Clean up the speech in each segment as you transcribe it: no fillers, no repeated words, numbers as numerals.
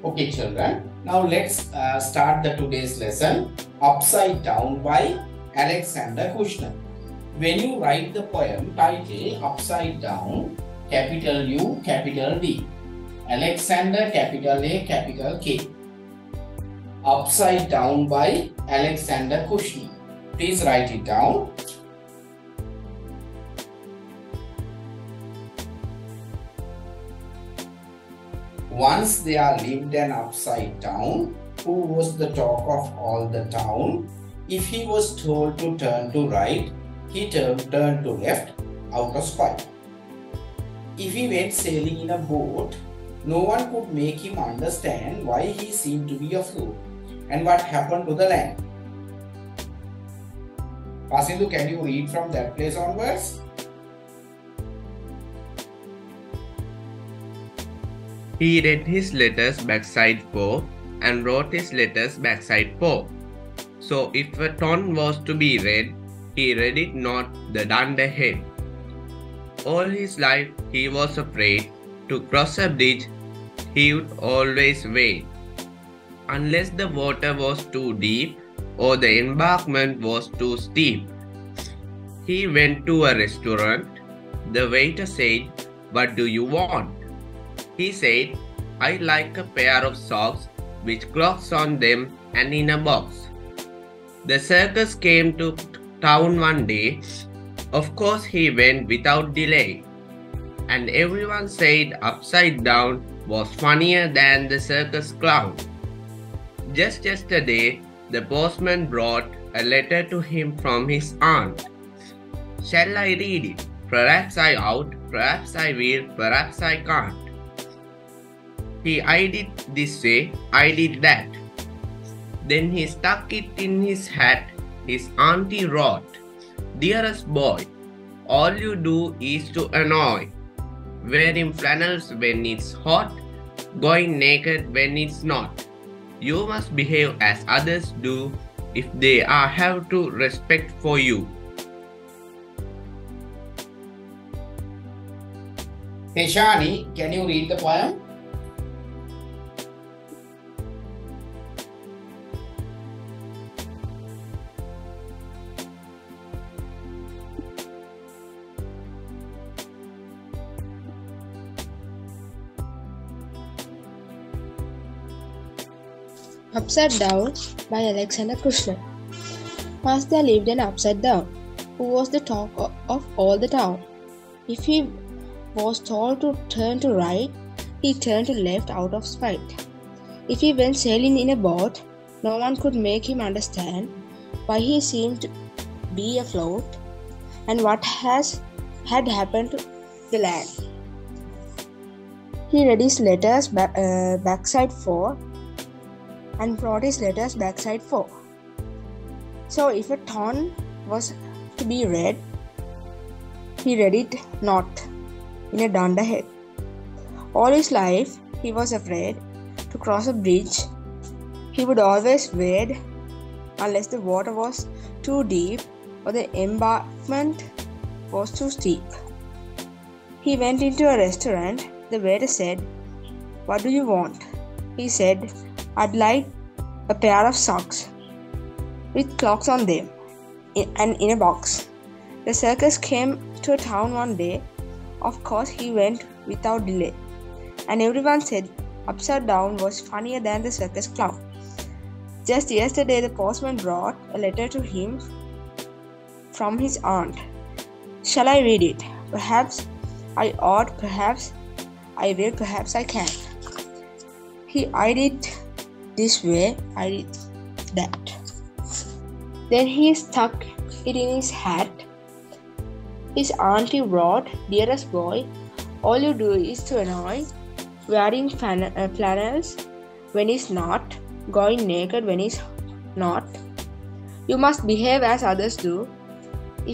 Okay, children. Now let's start the today's lesson, Upside Down by Alexander Kushner. When you write the poem, title Upside Down, capital U, capital D. Alexander, capital A, capital K. Upside Down by Alexander Kushner. Please write it down. Once there lived an upside down, who was the talk of all the town. If he was told to turn to right, he turned to left out of spite. If he went sailing in a boat, no one could make him understand why he seemed to be afloat and what happened to the land. Pasindu, can you read from that place onwards? He read his letters backside 4 and wrote his letters backside 4. So if a ton was to be read, he read it not the dunderhead. All his life he was afraid to cross a bridge he would always wade. Unless the water was too deep or the embankment was too steep. He went to a restaurant. The waiter said, "What do you want?" He said, "I like a pair of socks with clocks on them and in a box." The circus came to town one day. Of course he went without delay. And everyone said Upside Down was funnier than the circus clown. Just yesterday, the postman brought a letter to him from his aunt. Shall I read it? Perhaps I ought, perhaps I will, perhaps I can't. He eyed it this way, eyed it that. Then he stuck it in his hat. His auntie wrote, "Dearest boy, all you do is to annoy. Wearing flannels when it's hot, going naked when it's not. You must behave as others do if they have to respect for you." Hey Shani, can you read the poem? Upside Down by Alexander Kushner. Once there lived an upside down, who was the talk of all the town. If he was told to turn to right, he turned to left out of spite. If he went sailing in a boat, no one could make him understand why he seemed to be afloat and what had happened to the land. He read his letters backside 4 and brought his letters backside 4. So if a ton was to be read, he read it not in a dunderhead. All his life he was afraid to cross a bridge he would always wade unless the water was too deep or the embankment was too steep. He went into a restaurant. The waiter said, "What do you want?" He said, "I'd like a pair of socks with clocks on them and in a box." The circus came to a town one day. Of course he went without delay. And everyone said Upside Down was funnier than the circus clown. Just yesterday the postman brought a letter to him from his aunt. Shall I read it? Perhaps I ought, perhaps I will, perhaps I can. He eyed it this way, eyed it that. Then he stuck it in his hat. His auntie wrote, "Dearest boy, all you do is to annoy, wearing flannels when it's not, going naked when it's not. You must behave as others do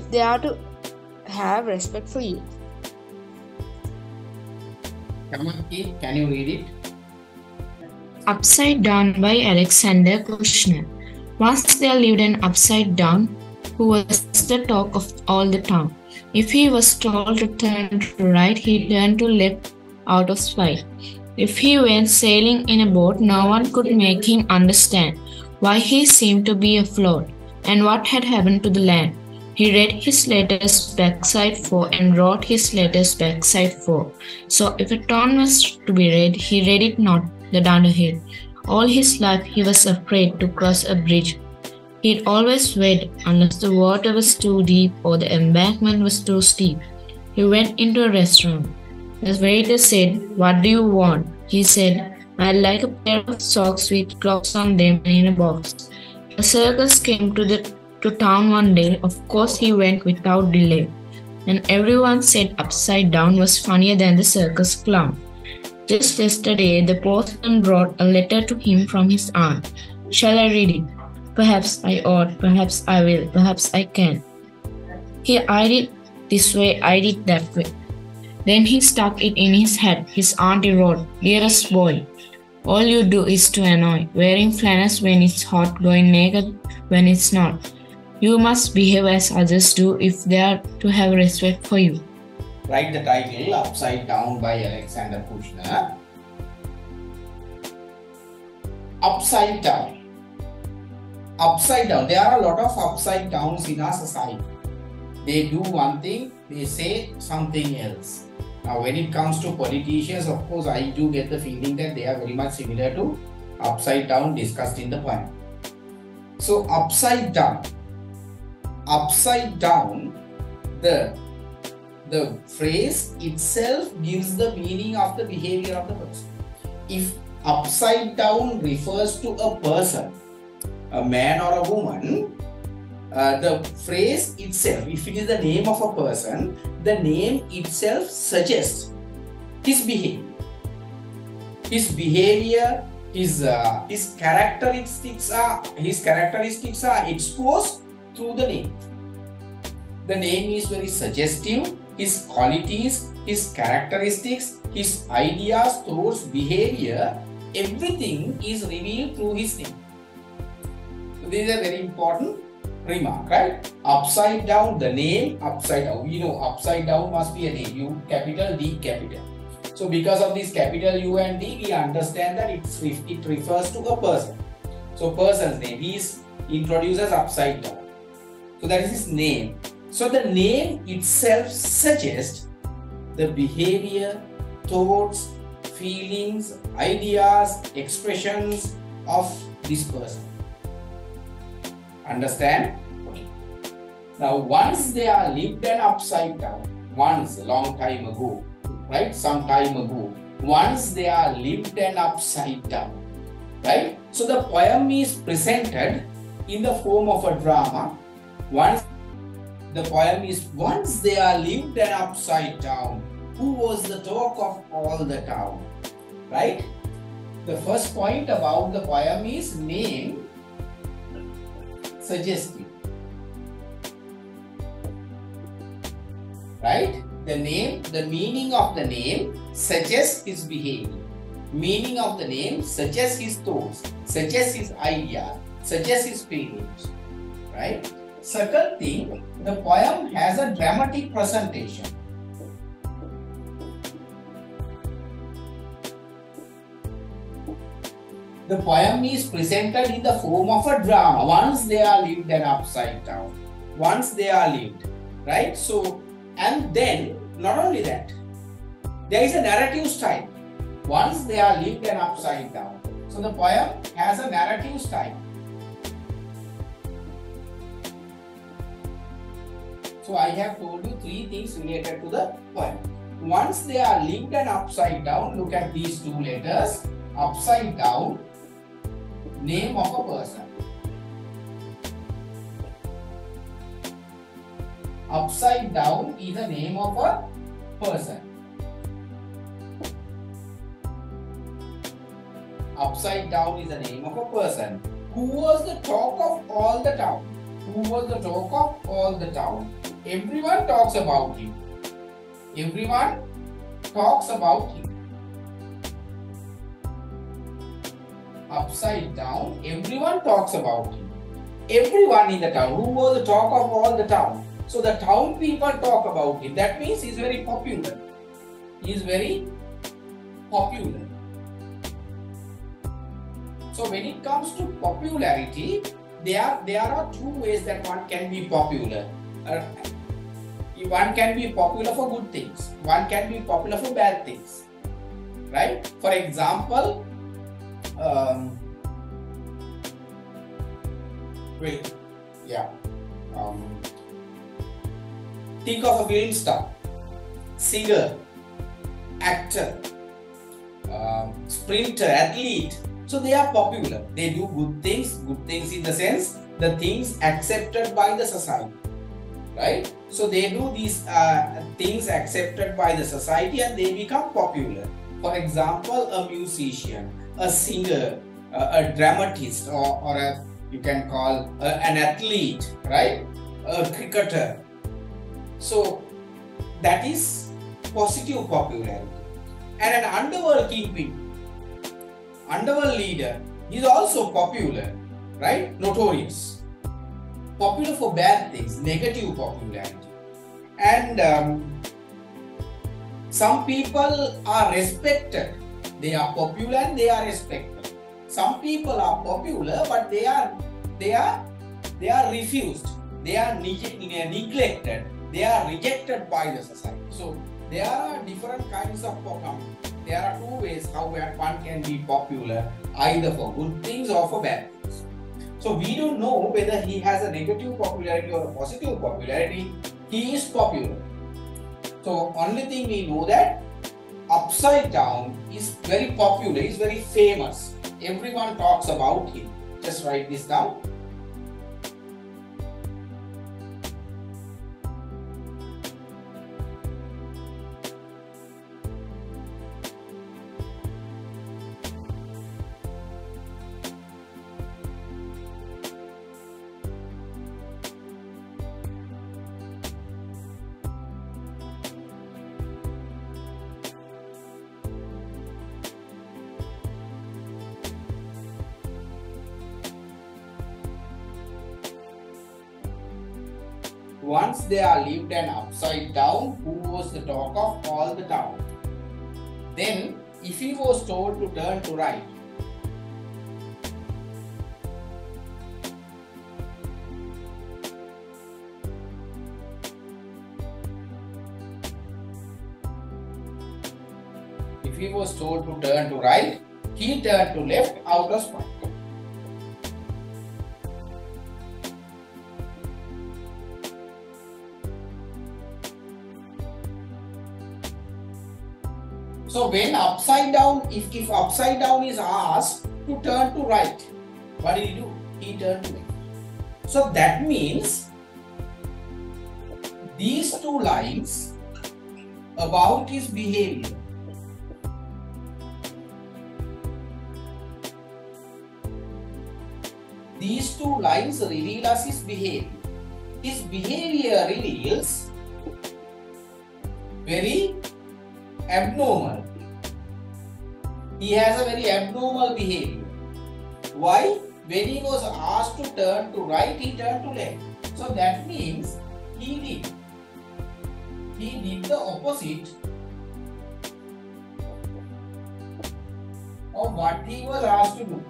if they are to have respect for you." Dammika, can you read it? Upside Down by Alexander Kushner. Once there lived an upside down who was the talk of all the town. If he was told to turn to right, he turned to left out of spite. If he went sailing in a boat, no one could make him understand why he seemed to be afloat and what had happened to the land. He read his letters backside 4 and wrote his letters backside 4. So if a town was to be read, he read it not the dunderhead. All his life he was afraid to cross a bridge. He'd always wait unless the water was too deep or the embankment was too steep. He went into a restaurant. The waiter said, "What do you want?" He said, "I'd like a pair of socks with clocks on them and in a box." A circus came to town one day. Of course, he went without delay. And everyone said Upside Down was funnier than the circus clown. Just yesterday, the postman brought a letter to him from his aunt. Shall I read it? Perhaps I ought, perhaps I will, perhaps I can. He eyed it this way, eyed it that way. Then he stuck it in his hat. His auntie wrote, "Dearest boy, all you do is to annoy, wearing flannels when it's hot, going naked when it's not. You must behave as others do if they are to have respect for you." Write the title Upside Down by Alexander Kushner. Upside down. Upside down. There are a lot of upside downs in our society. They do one thing, they say something else. Now, when it comes to politicians, of course, I do get the feeling that they are very much similar to upside down discussed in the poem. So, upside down. Upside down, the phrase itself gives the meaning of the behavior of the person. If upside down refers to a person, a man or a woman, the phrase itself, if it is the name of a person, the name itself suggests his behavior. His behavior, his characteristics are exposed through the name. The name is very suggestive. His qualities, his characteristics, his ideas, thoughts, behavior, everything is revealed through his name. So this is a very important remark, right? Upside down, the name upside down. We know upside down must be a name. U capital, D capital. So because of this capital U and D, we understand that it refers to a person. So person's name, he introduces upside down. So that is his name. So the name itself suggests the behavior, thoughts, feelings, ideas, expressions of this person. Understand? Okay. Now, once they are lived and upside down, once, a long time ago, right? Some time ago, once they are lived and upside down, right? So the poem is presented in the form of a drama. Once they are lived and upside down, who was the talk of all the town, right? The first point about the poem is name suggestive, right? The meaning of the name suggests his behavior. Meaning of the name suggests his thoughts, suggests his ideas, suggests his feelings, right? Second thing, the poem has a dramatic presentation. The poem is presented in the form of a drama. Once they are lived and upside down. Once they are lived, right? So, and then, not only that, there is a narrative style. Once they are lived and upside down. So, the poem has a narrative style. So, I have told you three things related to the poem. Once they are lived and upside down, look at these two letters. Upside down, name of a person. Upside down is the name of a person. Upside down is the name of a person. Who was the talk of all the town? Who was the talk of all the town? Everyone talks about him. Everyone talks about him. Upside down, everyone talks about him. Everyone in the town. Who was the talk of all the town? So the town people talk about him. That means he is very popular. He is very popular. So when it comes to popularity, there are two ways that one can be popular. One can be popular for good things. One can be popular for bad things. Right? For example, think of a film star, singer, actor, sprinter, athlete. So they are popular. They do good things in the sense the things accepted by the society, right? So they do these things accepted by the society and they become popular. For example, a musician, a singer, a dramatist, or you can call an athlete, right? A cricketer. So that is positive popularity. And an underworld kingpin, underworld leader, is also popular, right? Notorious. Popular for bad things, negative popularity. And some people are respected. They are popular and they are respected. Some people are popular but they are refused. They are neglected. They are rejected by the society. So there are different kinds of popularity. There are two ways how one can be popular, either for good things or for bad things. So we don't know whether he has a negative popularity or a positive popularity. He is popular. So only thing we know that Upside Down is very popular, is very famous. Everyone talks about him. Just write this down. Once there lived an upside down who was the talk of all the town. Then, if he was told to turn to right, if he was told to turn to right, he turned to left out of spite. So when upside down, if upside down is asked to turn to right, what did he do? He turned to left. So that means these two lines about his behavior, these two lines reveal us his behavior. His behavior reveals very abnormal. He has a very abnormal behavior. Why? When he was asked to turn to right, he turned to left. So that means he did the opposite of what he was asked to do.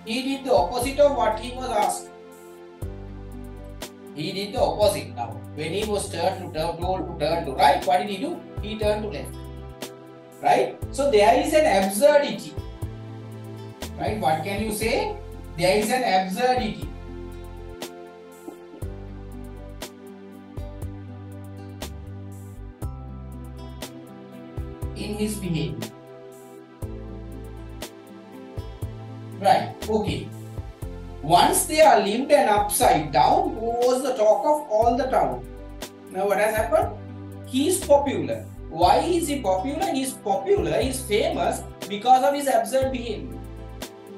He did the opposite of what he was asked. He did the opposite now. When he was told to turn to right, what did he do? He turned to left. Right? So there is an absurdity. Right? What can you say? There is an absurdity. In his behavior. Right, okay. Once there lived an upside down who was the talk of all the town. Now what has happened? He is popular. Why is he popular? He is popular, he is famous because of his absurd behavior.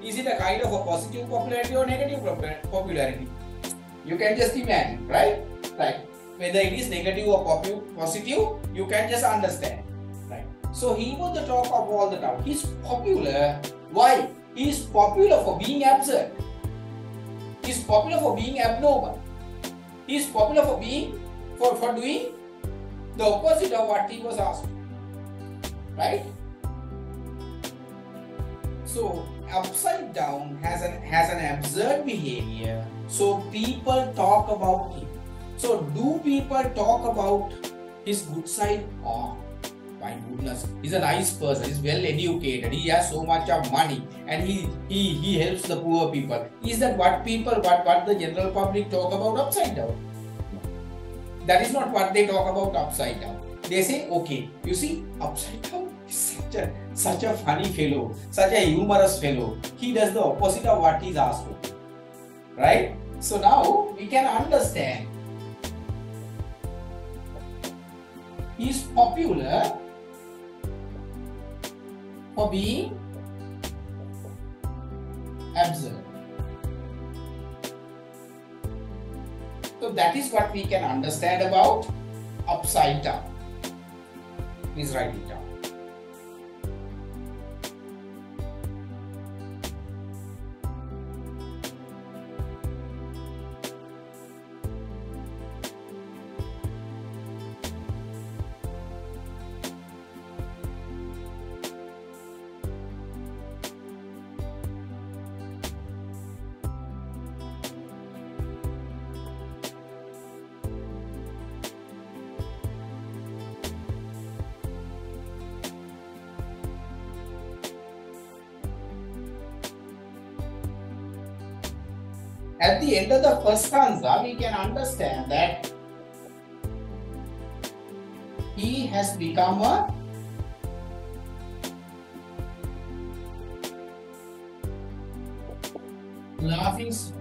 Is it a kind of a positive popularity or negative popularity? You can just imagine, right? Right. Whether it is negative or positive, you can just understand. Right. So he was the talk of all the town. He is popular. Why? He is popular for being absurd. He is popular for being abnormal. He is popular for doing the opposite of what he was asked. Right? So upside down has an absurd behavior. So people talk about him. So do people talk about his good side? Oh, my goodness, he's a nice person. He's well educated. He has so much of money, and he helps the poor people. Is that what the general public talk about upside down? No. That is not what they talk about upside down. They say, okay, you see, upside down is such a funny fellow, such a humorous fellow. He does the opposite of what he's asked for. Right? So now we can understand. He's popular for being absurd. So that is what we can understand about upside down. Please write it down. At the end of the first stanza, we can understand that he has become a laughing stock.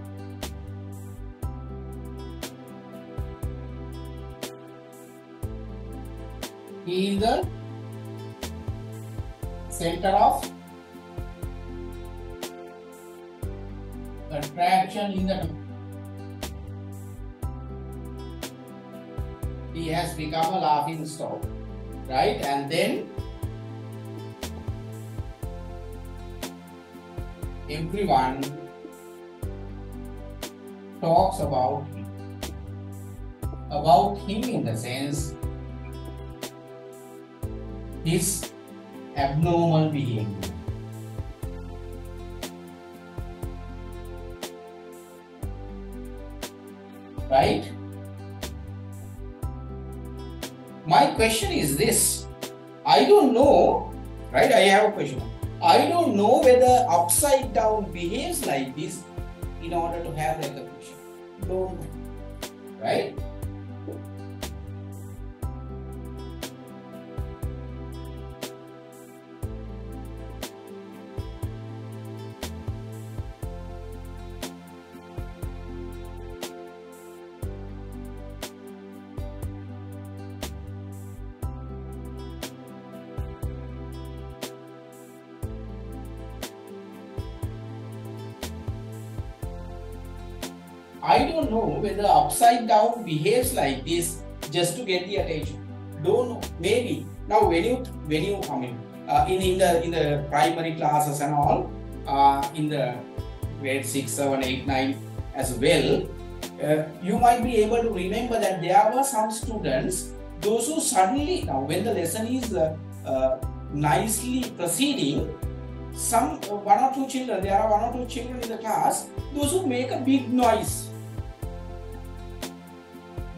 He is the center of attraction in the. He has become a laughing stock, right? And then everyone talks about him. About him in the sense his abnormal behavior. Right? My question is this. I don't know, right? I have a question. I don't know whether upside down behaves like this in order to have recognition. Don't know. Right? I don't know whether upside down behaves like this just to get the attention. Don't know. Maybe. Now when you I mean in the primary classes and all, in the grade 6, 7, 8, 9 as well, you might be able to remember that there were some students, those who suddenly, now when the lesson is nicely proceeding, one or two children, there are one or two children in the class, those who make a big noise,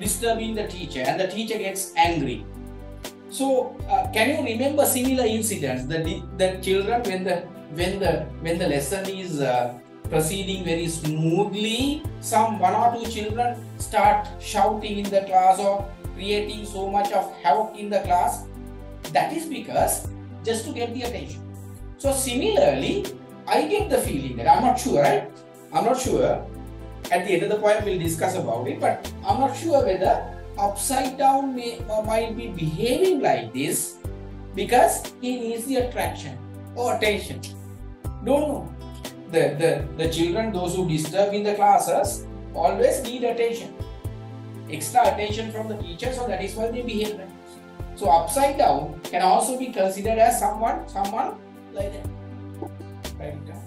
disturbing the teacher, and the teacher gets angry. So can you remember similar incidents? The children, when the lesson is proceeding very smoothly, one or two children start shouting in the class or creating so much of havoc in the class. That is because just to get the attention. So similarly, I get the feeling that, I'm not sure, right? I'm not sure. At the end of the poem, we'll discuss about it, but I'm not sure whether upside down might be behaving like this because he needs the attraction or attention. Don't know. The children, those who disturb in the classes, always need attention, extra attention from the teacher, so that is why they behave like this. So upside down can also be considered as someone like that. Write it down.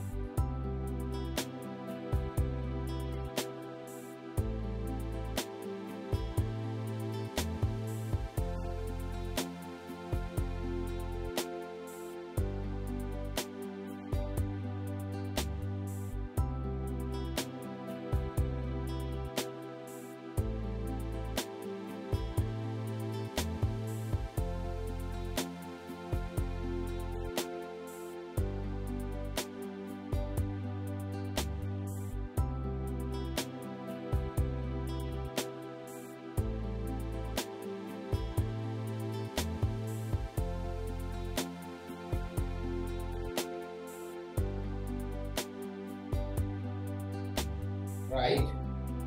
right?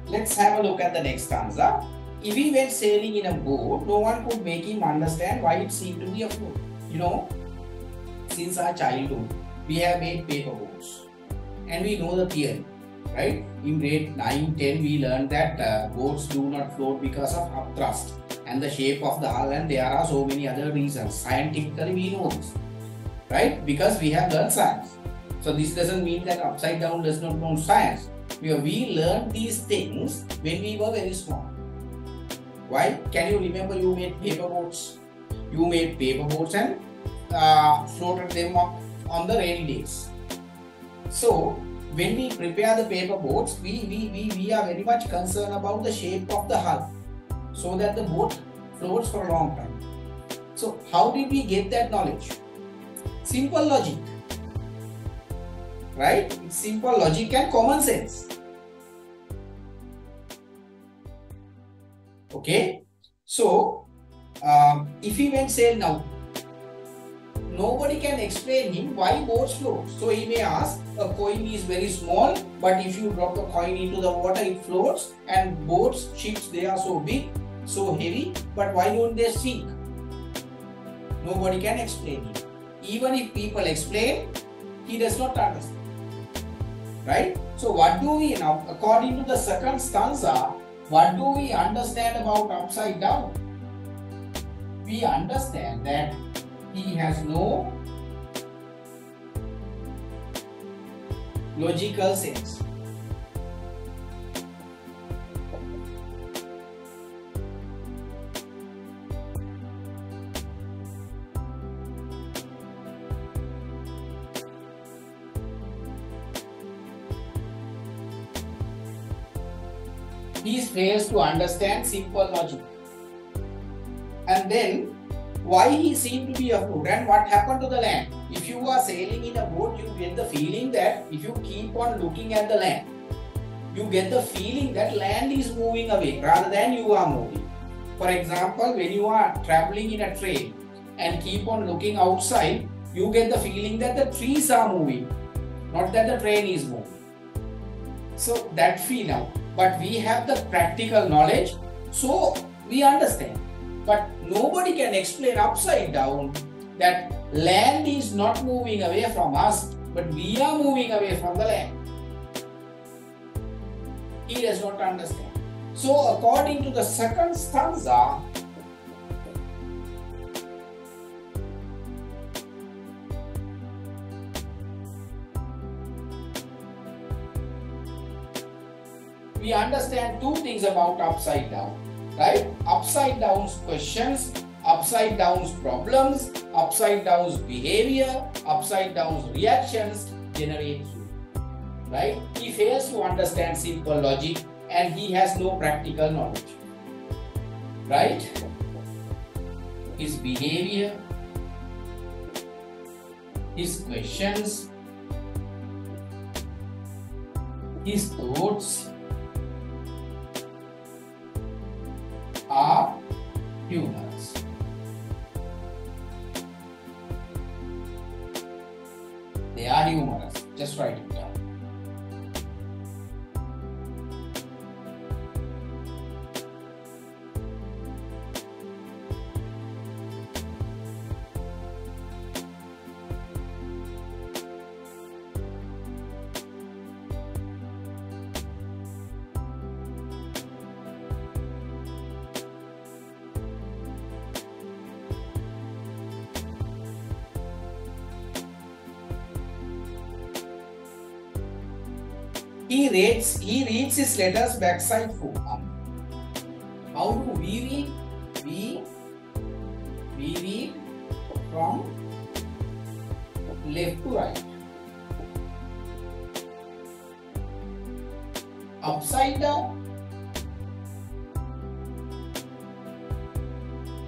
Let's have a look at the next stanza. If he went sailing in a boat, no one could make him understand why it seemed to be afloat. You know, since our childhood, we have made paper boats and we know the theory, right? In grade 9, 10, we learned that boats do not float because of upthrust and the shape of the hull, and there are so many other reasons. Scientifically, we know this, right? Because we have learned science. So this doesn't mean that upside down does not know science. We learned these things when we were very small. Why? Can you remember you made paper boats? You made paper boats and floated them up on the rainy days. So when we prepare the paper boats, we are very much concerned about the shape of the hull so that the boat floats for a long time. So how did we get that knowledge? Simple logic, right? It's simple logic and common sense. Okay, so if he went sail now, nobody can explain him why boats float. So he may ask, a coin is very small, but if you drop the coin into the water, it floats. And boats, ships, they are so big, so heavy, but why don't they sink? Nobody can explain him. Even if people explain, he does not understand. Right? So what do we now, according to the second stanza, what do we understand about upside down? We understand that he has no logical sense. He fails to understand simple logic. And then, why he seemed to be afloat and what happened to the land? If you are sailing in a boat, you get the feeling that if you keep on looking at the land, you get the feeling that land is moving away rather than you are moving. For example, when you are traveling in a train and keep on looking outside, you get the feeling that the trees are moving, not that the train is moving. So that feeling. But we have the practical knowledge, so we understand. But nobody can explain upside down that land is not moving away from us, but we are moving away from the land. He does not understand. So according to the second stanza, we understand two things about upside down, right? Upside down's questions, upside down's problems, upside down's behavior, upside down's reactions generate you, right? He fails to understand simple logic and he has no practical knowledge, right? His behavior, his questions, his thoughts are humorous. They are humorous. Just write it down. He reads his letters backside forward. How do we read? We read from left to right. Upside down,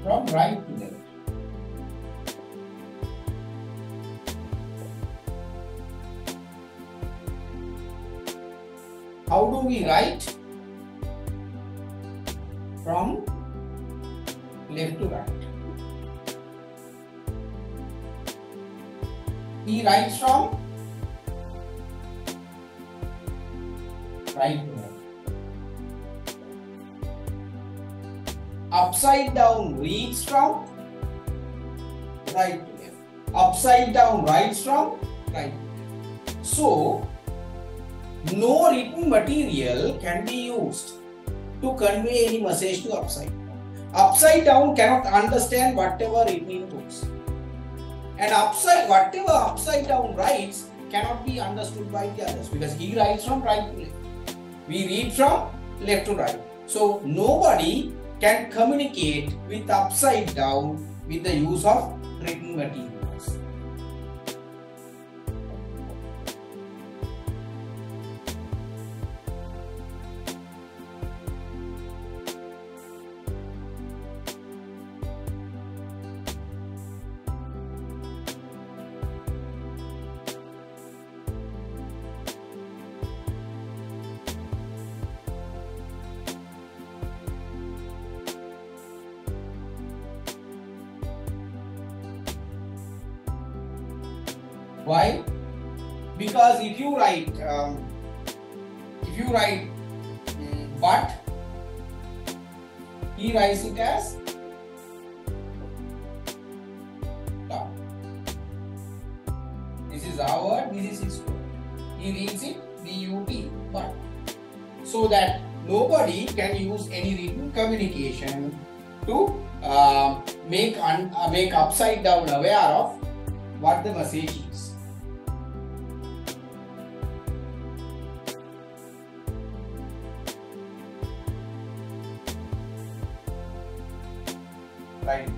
from right to left. How do we write? From left to right. He writes from right to left. Upside down reads from right to left. Upside down writes from right to left. So, no written material can be used to convey any message to upside down. Upside down cannot understand whatever it inputs. And whatever upside down writes cannot be understood by the others because he writes from right to left. We read from left to right. So nobody can communicate with upside down with the use of written materials. Why? Because if you write but, he writes it as but. This is our word, this is his word. He reads it B-U-T, but. So that nobody can use any written communication to make upside down aware of what the message is. Right.